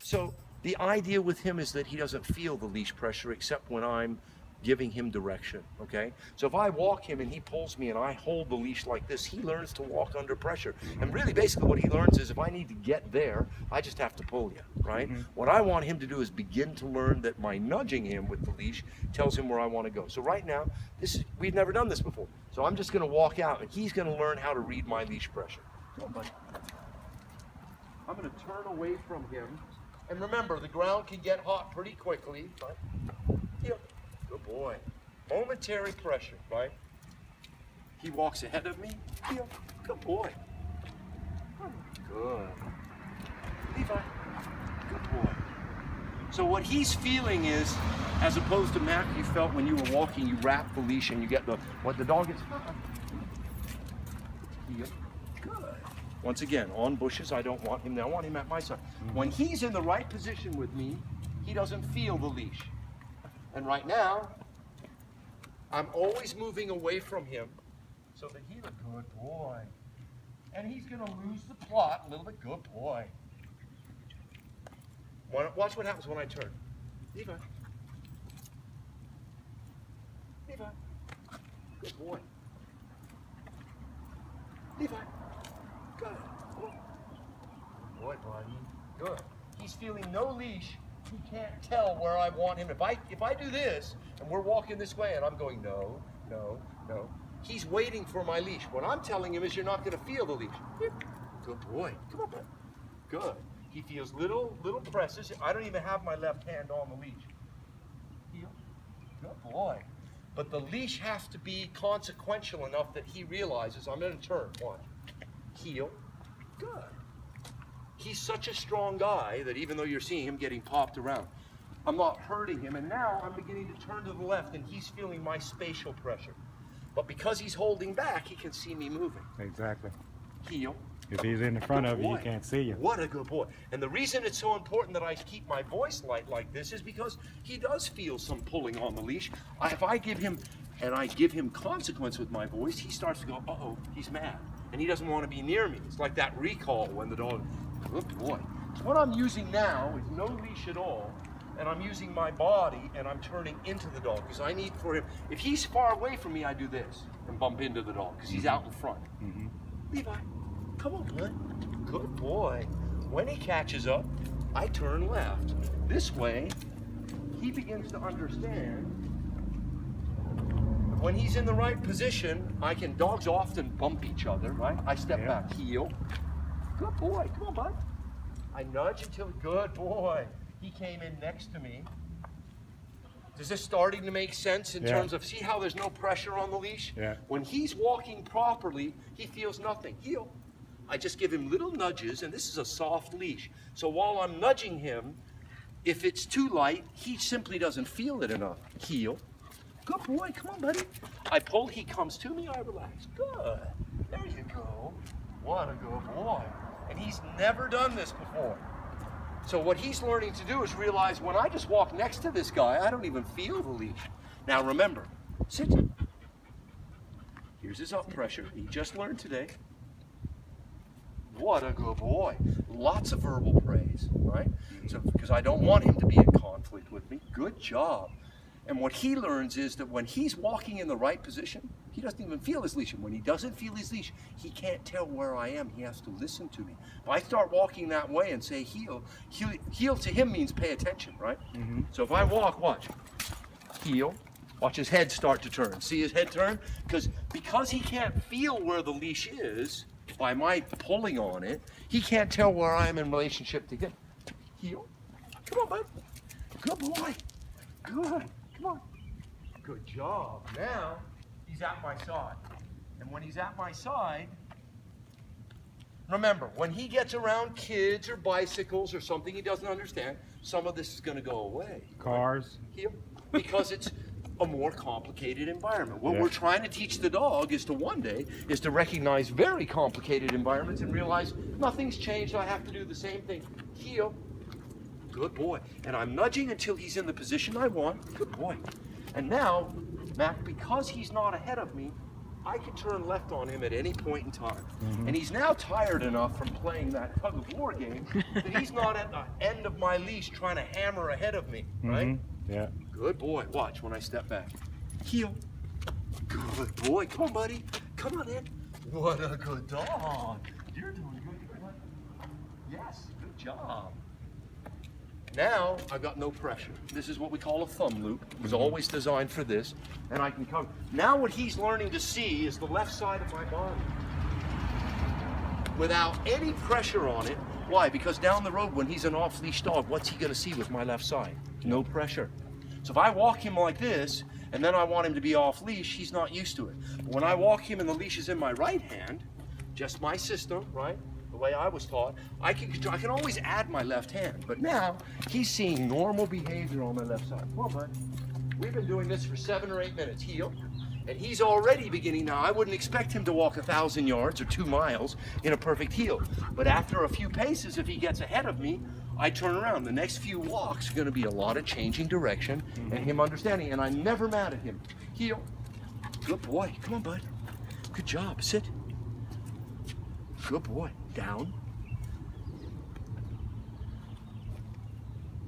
So the idea with him is that he doesn't feel the leash pressure except when I'm giving him direction, okay? So if I walk him and he pulls me and I hold the leash like this, he learns to walk under pressure. And really basically what he learns is if I need to get there, I just have to pull you, right? What I want him to do is begin to learn that my nudging him with the leash tells him where I want to go. So right now, we've never done this before. So I'm just gonna walk out and he's gonna learn how to read my leash pressure. Come on, buddy. I'm gonna turn away from him. And remember, the ground can get hot pretty quickly, right? Heel. Good boy. Momentary pressure, right? He walks ahead of me. Heel. Good boy. Good. Levi. Good boy. So what he's feeling is, as opposed to Mac, you felt when you were walking, you wrap the leash and you get what the dog is. Heel. Good. Once again, on bushes, I don't want him there. I want him at my side. When he's in the right position with me, he doesn't feel the leash. And right now, I'm always moving away from him so that he's a good boy. And he's going to lose the plot a little bit. Good boy. Watch what happens when I turn. Levi. Levi. Good boy. Levi. Good. Boy, buddy. Good. He's feeling no leash. He can't tell where I want him. If I do this, and we're walking this way, and I'm going, no, no, no, he's waiting for my leash. What I'm telling him is you're not going to feel the leash. Good boy. Come on, bud. Good. He feels little presses. I don't even have my left hand on the leash. Heel. Good boy. But the leash has to be consequential enough that he realizes I'm going to turn. Watch. Heel. Good. He's such a strong guy that even though you're seeing him getting popped around, I'm not hurting him. And now I'm beginning to turn to the left and he's feeling my spatial pressure. But because he's holding back, he can see me moving. Exactly. Heel. If he's in the front of you, he can't see you. What a good boy. And the reason it's so important that I keep my voice light like this is because he does feel some pulling on the leash. If I give him, and I give him consequence with my voice, he starts to go, uh-oh, he's mad. And he doesn't want to be near me. It's like that recall when the dog, good boy. So what I'm using now is no leash at all, and I'm using my body and I'm turning into the dog because I need for him, if he's far away from me, I do this and bump into the dog because he's out in front. Levi, come on, bud. Good boy. When he catches up, I turn left. This way, he begins to understand. When he's in the right position, dogs often bump each other, right? I step back, heel. Good boy, come on, bud. I nudge until, good boy. He came in next to me. Is this starting to make sense in terms of, see how there's no pressure on the leash? Yeah. When he's walking properly, he feels nothing. Heel. I just give him little nudges, and this is a soft leash. So while I'm nudging him, if it's too light, he simply doesn't feel it enough. Heel. Good boy, come on, buddy. I pull, he comes to me, I relax. Good. There you go. What a good boy. And he's never done this before. So what he's learning to do is realize when I just walk next to this guy, I don't even feel the leash. Now remember, sit. Here's his up pressure. He just learned today. What a good boy. Lots of verbal praise, right? So because I don't want him to be in conflict with me. Good job. And what he learns is that when he's walking in the right position, he doesn't even feel his leash. And when he doesn't feel his leash, he can't tell where I am. He has to listen to me. If I start walking that way and say heel, heel to him means pay attention, right? So if I walk, watch, heel, watch his head start to turn. See his head turn? Because he can't feel where the leash is by my pulling on it, he can't tell where I am in relationship to him. Heel. Come on, bud. Good boy. Good. Come on. Good job. Now, he's at my side. And when he's at my side, remember, when he gets around kids or bicycles or something he doesn't understand, some of this is going to go away. Cars. Right? Because it's a more complicated environment. What we're trying to teach the dog is to recognize very complicated environments and realize nothing's changed. I have to do the same thing. Heel. Good boy. And I'm nudging until he's in the position I want. Good boy. And now, Mac, because he's not ahead of me, I could turn left on him at any point in time. And he's now tired enough from playing that tug of war game that he's not at the end of my leash trying to hammer ahead of me, right? Yeah. Good boy. Watch when I step back. Heel. Good boy. Come on, buddy. Come on in. What a good dog. You're doing good. Yes, good job. Now, I've got no pressure. This is what we call a thumb loop. It was always designed for this, and I can come. Now what he's learning to see is the left side of my body. Without any pressure on it. Why? Because down the road, when he's an off-leash dog, what's he gonna see with my left side? No pressure. So if I walk him like this, and then I want him to be off-leash, he's not used to it. But when I walk him and the leash is in my right hand, just my system, right? The way I was taught, I can always add my left hand. But now, he's seeing normal behavior on my left side. Come on, bud. We've been doing this for 7 or 8 minutes. Heel. And he's already beginning now. I wouldn't expect him to walk 1,000 yards or 2 miles in a perfect heel. But after a few paces, if he gets ahead of me, I turn around. The next few walks are going to be a lot of changing direction and him understanding. And I'm never mad at him. Heel. Good boy. Come on, bud. Good job. Sit. Good boy. Down.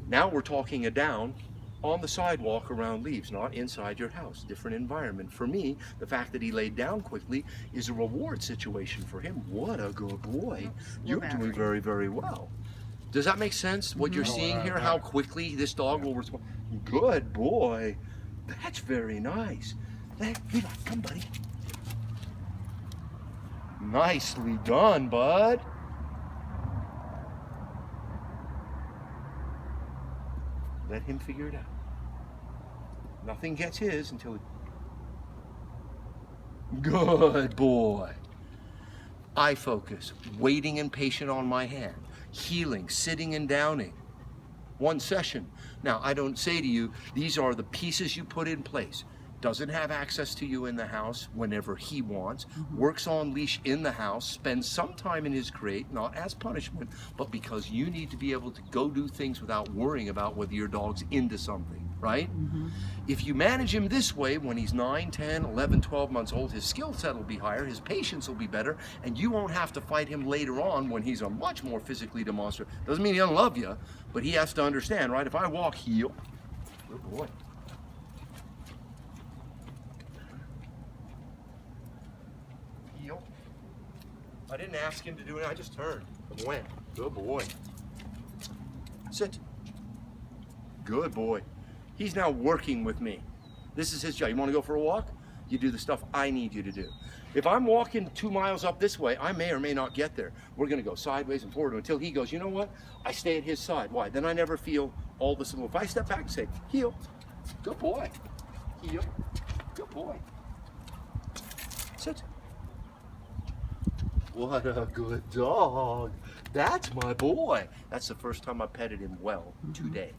Now we're talking a down on the sidewalk around leaves, not inside your house. Different environment. For me, the fact that he laid down quickly is a reward situation for him. What a good boy. You're doing very, very well. Does that make sense? What you're seeing here, how quickly this dog will respond? Good boy. That's very nice. Levi, come, buddy. Nicely done, bud. Let him figure it out. Nothing gets his until he... Good boy. Eye focus, waiting and patient on my hand, heeling, sitting and downing. 1 session. Now, I don't say to you, these are the pieces you put in place. Doesn't have access to you in the house whenever he wants, works on leash in the house, spends some time in his crate, not as punishment, but because you need to be able to go do things without worrying about whether your dog's into something, right? If you manage him this way, when he's 9, 10, 11, 12 months old, his skill set will be higher, his patience will be better, and you won't have to fight him later on when he's a much more physically demonstrative. Doesn't mean he doesn't love you, but he has to understand, right? If I walk heel, good boy. I didn't ask him to do it, I just turned and went. Good boy. Sit. Good boy. He's now working with me. This is his job. You want to go for a walk? You do the stuff I need you to do. If I'm walking 2 miles up this way, I may or may not get there. We're going to go sideways and forward until he goes, you know what? I stay at his side. Why? Then I never feel all this. If I step back and say, heel, good boy. Heel, good boy. Sit. What a good dog. That's my boy. That's the first time I petted him well today.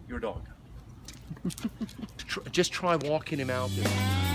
Your dog. Just try walking him out there.